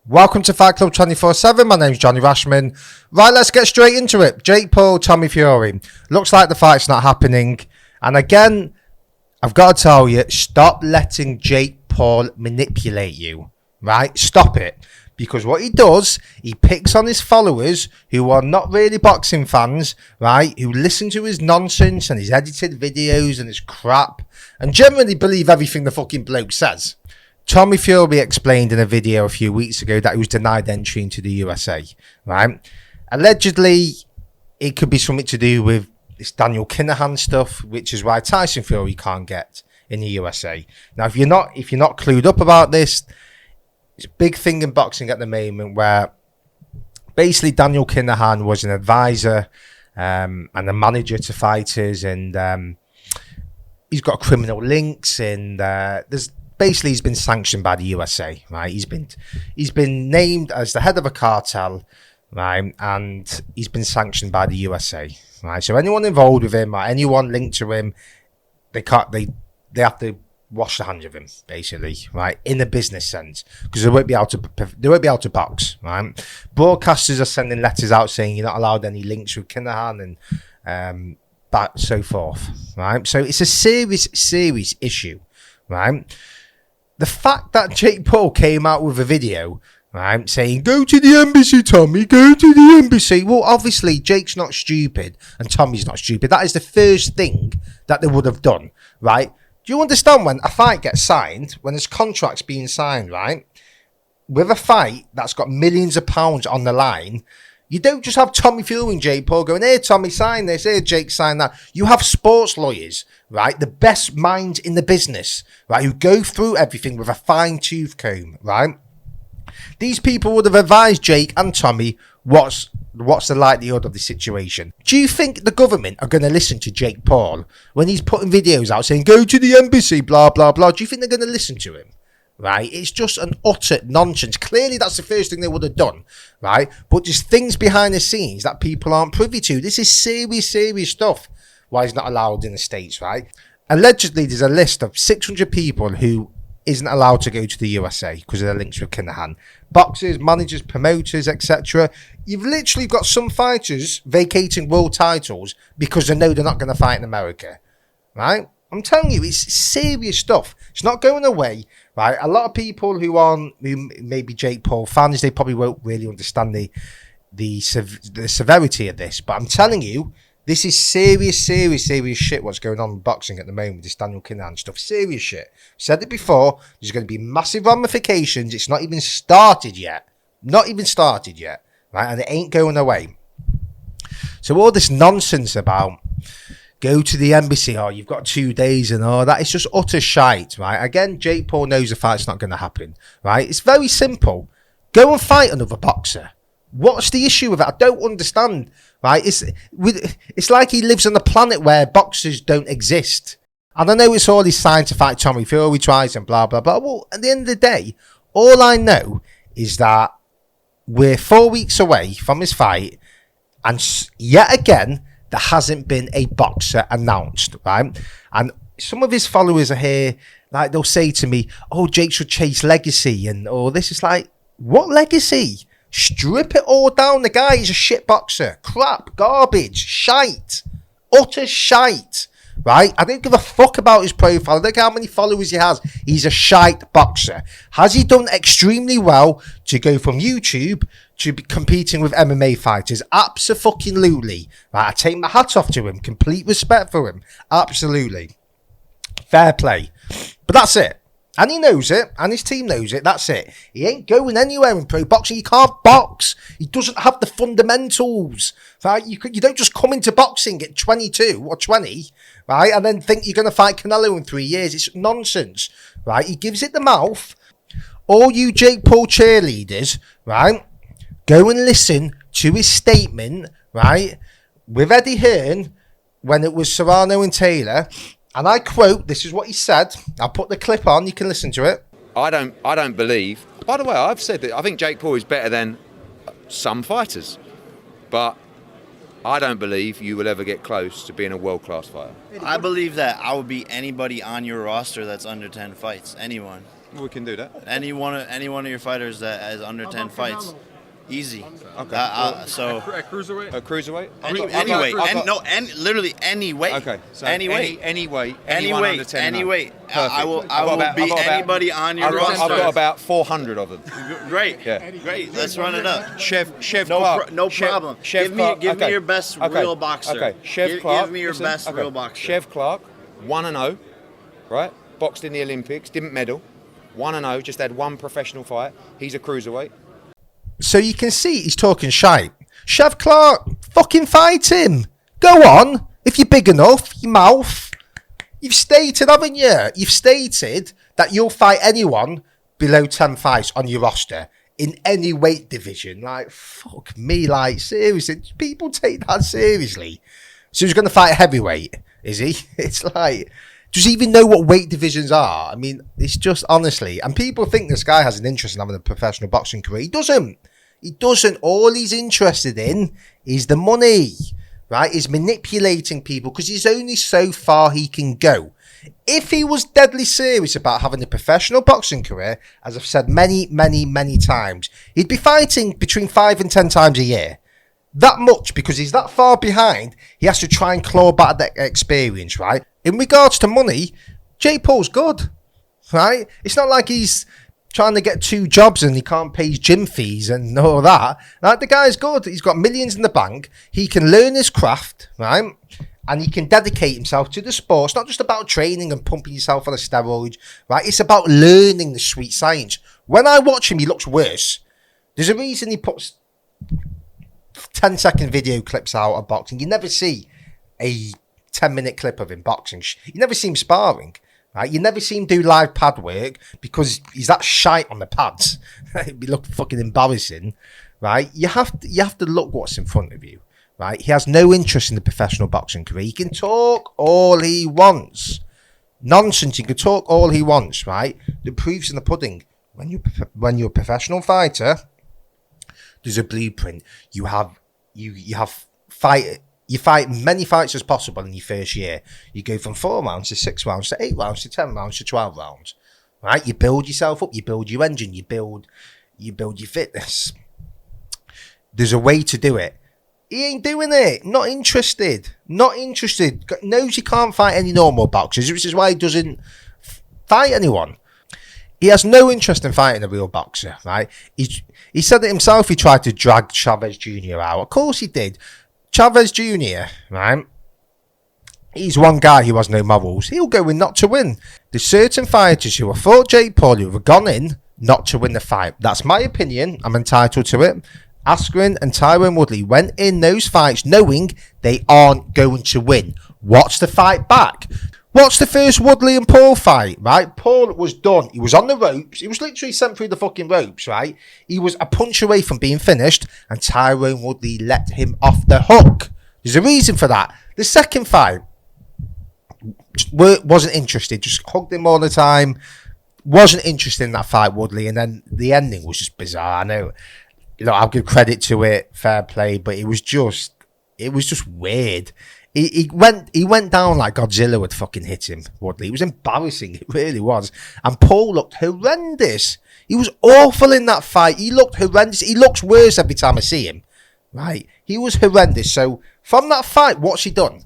Welcome to Fight Club 24/7. My name's Johnny Rashman. Right, let's get straight into it. Jake Paul, Tommy Fury. Looks like the fight's not happening. And again, I've got to tell you, stop letting Jake Paul manipulate you. Right? Stop it. Because what he does, he picks on his followers who are not really boxing fans, right? Who listen to his nonsense and his edited videos and his crap and generally believe everything the fucking bloke says. Tommy Fury explained in a video a few weeks ago that he was denied entry into the USA, right? Allegedly, it could be something to do with this Daniel Kinahan stuff, which is why Tyson Fury can't get in the USA. Now, if you're not clued up about this, it's a big thing in boxing at the moment where basically Daniel Kinahan was an advisor and a manager to fighters, and he's got criminal links, and he's been sanctioned by the USA, right? He's been named as the head of a cartel, right? And he's been sanctioned by the USA, right? So anyone involved with him or anyone linked to him, they have to wash their hands of him, basically, right? In a business sense, because they won't be able to box, right? Broadcasters are sending letters out saying you're not allowed any links with Kinahan and that so forth, right? So it's a serious issue, right? The fact that Jake Paul came out with a video, right, saying, go to the embassy, Tommy, go to the embassy. Well, obviously, Jake's not stupid and Tommy's not stupid. That is the first thing that they would have done, right? Do you understand when a fight gets signed, when there's contracts being signed, right? With a fight that's got millions of pounds on the line, you don't just have Tommy Fury and Jake Paul going, here, Tommy, sign this. Here, Jake, sign that. You have sports lawyers, right? The best minds in the business, right? Who go through everything with a fine-tooth comb, right? These people would have advised Jake and Tommy what's the likelihood of the situation. Do you think the government are going to listen to Jake Paul when he's putting videos out saying, go to the embassy, blah, blah, blah? Do you think they're going to listen to him? Right, it's just an utter nonsense. Clearly, that's the first thing they would have done, right? But there's things behind the scenes that people aren't privy to. This is serious stuff. Why he's not allowed in the States, right? Allegedly, there's a list of 600 people who isn't allowed to go to the USA because of their links with Kinahan. Boxers, managers, promoters, etc. You've literally got some fighters vacating world titles because they know they're not going to fight in America, right? I'm telling you, it's serious stuff. It's not going away, right? A lot of people who may be Jake Paul fans, they probably won't really understand the severity of this. But I'm telling you, this is serious shit what's going on in boxing at the moment, this Daniel Kinahan stuff. Serious shit. Said it before, there's going to be massive ramifications. It's not even started yet. Right? And it ain't going away. So all this nonsense about go to the embassy, or you've got 2 days and all that, it's just utter shite, right? Again, Jake Paul knows the fight's not going to happen, right? It's very simple. Go and fight another boxer. What's the issue with it? I don't understand, right? It's like he lives on a planet where boxers don't exist. And I know it's all he's signed to fight Tommy Fury twice and blah, blah, blah. Well, at the end of the day, all I know is that we're 4 weeks away from his fight, and yet again, there hasn't been a boxer announced, right? And some of his followers are here, like they'll say to me, oh, Jake should chase legacy and all this. It's like, what legacy? Strip it all down. The guy is a shit boxer. Crap, garbage, shite, utter shite, right? I don't give a fuck about his profile. I don't care how many followers he has. He's a shite boxer. Has he done extremely well to go from YouTube to be competing with MMA fighters? Absolutely. Right, I take my hat off to him. Complete respect for him. Absolutely. Fair play. But that's it. And he knows it, and his team knows it. That's it. He ain't going anywhere in pro boxing. He can't box. He doesn't have the fundamentals. Right? You don't just come into boxing at 22 or 20, right, and then think you're going to fight Canelo in 3 years. It's nonsense, right? He gives it the mouth. All you Jake Paul cheerleaders, right, go and listen to his statement, right, with Eddie Hearn when it was Serrano and Taylor. And I quote, this is what he said. I'll put the clip on, you can listen to it. I don't believe, by the way, I've said that I think Jake Paul is better than some fighters, but I don't believe you will ever get close to being a world-class fighter. I believe that I would beat anybody on your roster that's under 10 fights. Anyone. We can do that. Any one of your fighters that has under 10 fights, easy. Okay. So A cruiserweight? literally any weight. Okay. So any weight. Any weight. Any anyone weight. under 10 Any no. weight. Perfect. I will beat anybody on your roster. I've got about 400 of them. Great. Yeah. Great. Let's run it up. Chef No, Clark. no problem. Chef Clark. Give me your best real boxer. Okay. Chef Clark. Give me your best real boxer. Chef Clark, 1-0, right? Boxed in the Olympics, didn't medal. 1-0, just had one professional fight. He's a cruiserweight. So you can see he's talking shite. Chef Clark, fucking fight him. Go on. If you're big enough, your mouth. You've stated, haven't you? You've stated that you'll fight anyone below 10 fights on your roster in any weight division. Like, fuck me, like, seriously. People take that seriously. So he's going to fight a heavyweight, is he? It's like, does he even know what weight divisions are? I mean, it's just, honestly, and people think this guy has an interest in having a professional boxing career. He doesn't. He doesn't. All he's interested in is the money, right? He's manipulating people because he's only so far he can go. If he was deadly serious about having a professional boxing career, as I've said many, many, many times, he'd be fighting between 5 and 10 times a year. That much, because he's that far behind, he has to try and claw back that experience, right? In regards to money, Jake Paul's good, right? It's not like he's trying to get 2 jobs and he can't pay his gym fees and all that. Like, the guy's good. He's got millions in the bank. He can learn his craft, right? And he can dedicate himself to the sport. It's not just about training and pumping yourself on a steroid, right? It's about learning the sweet science. When I watch him, he looks worse. There's a reason he puts 10-second video clips out of boxing. You never see a 10-minute clip of him boxing. You never see him sparring, right? You never see him do live pad work because he's that shite on the pads. It'd be look fucking embarrassing, right? You have to look what's in front of you, right? He has no interest in the professional boxing career. He can talk all he wants. Nonsense. He can talk all he wants, right? The proof's in the pudding. When you're a professional fighter, there's a blueprint. You fight many fights as possible in your first year. You go from 4 rounds to 6 rounds to 8 rounds to 10 rounds to 12 rounds. Right? You build yourself up, you build your engine, you build your fitness. There's a way to do it. He ain't doing it. Not interested. Knows he can't fight any normal boxers, which is why he doesn't fight anyone. He has no interest in fighting a real boxer, right? He said it himself. He tried to drag Chavez Jr. out. Of course he did. Chavez Jr., right? He's one guy who has no morals. He'll go in not to win. There's certain fighters who have fought Jake Paul who have gone in not to win the fight. That's my opinion. I'm entitled to it. Askren and Tyron Woodley went in those fights knowing they aren't going to win. Watch the fight back. Watch the first Woodley and Paul fight, right? Paul was done. He was on the ropes. He was literally sent through the fucking ropes, right? He was a punch away from being finished, and Tyron Woodley let him off the hook. There's a reason for that. The second fight, wasn't interested. Just hugged him all the time. Wasn't interested in that fight, Woodley. And then the ending was just bizarre. I know, I'll give credit to it, fair play, but it was just weird. He went down like Godzilla would fucking hit him, Woodley. It was embarrassing. It really was. And Paul looked horrendous. He was awful in that fight. He looked horrendous. He looks worse every time I see him. Right? He was horrendous. So from that fight, what's he done?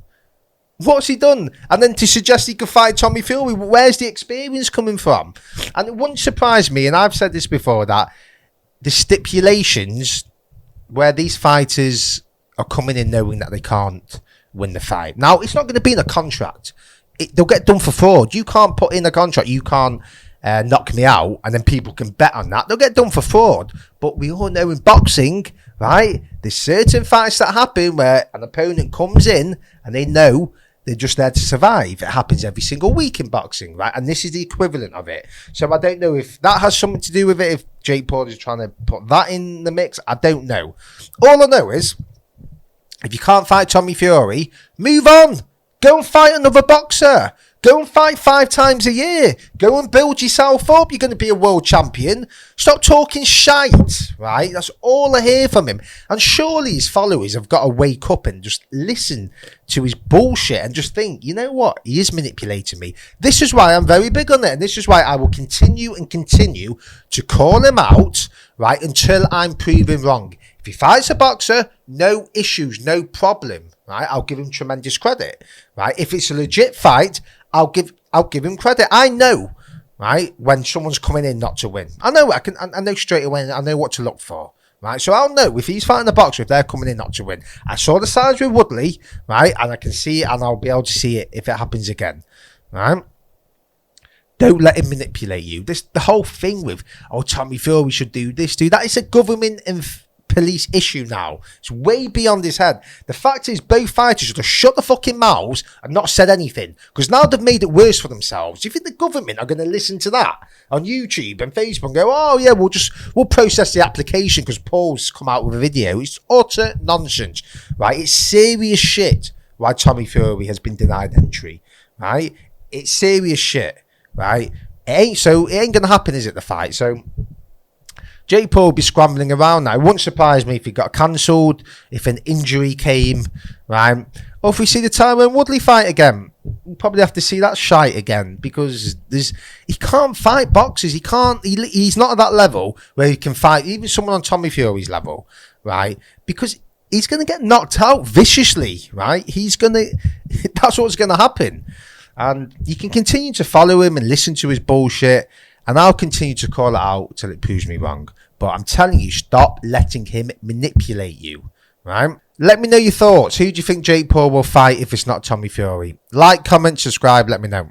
And then to suggest he could fight Tommy Fury, where's the experience coming from? And it wouldn't surprise me, and I've said this before, that the stipulations where these fighters are coming in knowing that they can't win the fight. Now, it's not going to be in a contract. They'll get done for fraud. You can't put in a contract, you can't knock me out, and then people can bet on that. They'll get done for fraud. But we all know in boxing, right, there's certain fights that happen where an opponent comes in and they know they're just there to survive. It happens every single week in boxing, right? And this is the equivalent of it. So I don't know if that has something to do with it, if Jake Paul is trying to put that in the mix. I don't know. All I know is, if you can't fight Tommy Fury, move on. Go and fight another boxer. Go and fight 5 times a year. Go and build yourself up. You're going to be a world champion. Stop talking shite, right? That's all I hear from him. And surely his followers have got to wake up and just listen to his bullshit and just think, you know what? He is manipulating me. This is why I'm very big on it. And this is why I will continue to call him out, right, until I'm proven wrong. If he fights a boxer, no issues, no problem, right? I'll give him tremendous credit, right? If it's a legit fight, I'll give him credit. I know, right, when someone's coming in not to win. I know I know straight away. I know what to look for, right? So I'll know if he's fighting a boxer, if they're coming in not to win. I saw the signs with Woodley, right, and I can see it, and I'll be able to see it if it happens again, right? Don't let him manipulate you. The whole thing with, Tommy Fury should do this, do that. It's a government and police issue now. It's way beyond his head. The fact is, both fighters should have shut the fucking mouths and not said anything, because now they've made it worse for themselves. Do you think the government are going to listen to that on YouTube and Facebook and go, oh yeah, we'll process the application because Paul's come out with a video? It's utter nonsense, right? It's serious shit why Tommy Fury has been denied entry, right? It's serious shit, right? It ain't going to happen, is it, the fight? So Jake Paul will be scrambling around now. It wouldn't surprise me if he got cancelled, if an injury came, right? Or if we see the Tyron Woodley fight again. We'll probably have to see that shite again, because he can't fight boxers. He's not at that level where he can fight even someone on Tommy Fury's level, right? Because he's going to get knocked out viciously, right? That's what's going to happen. And you can continue to follow him and listen to his bullshit, and I'll continue to call it out till it proves me wrong. But I'm telling you, stop letting him manipulate you, right? Let me know your thoughts. Who do you think Jake Paul will fight if it's not Tommy Fury? Like, comment, subscribe, let me know.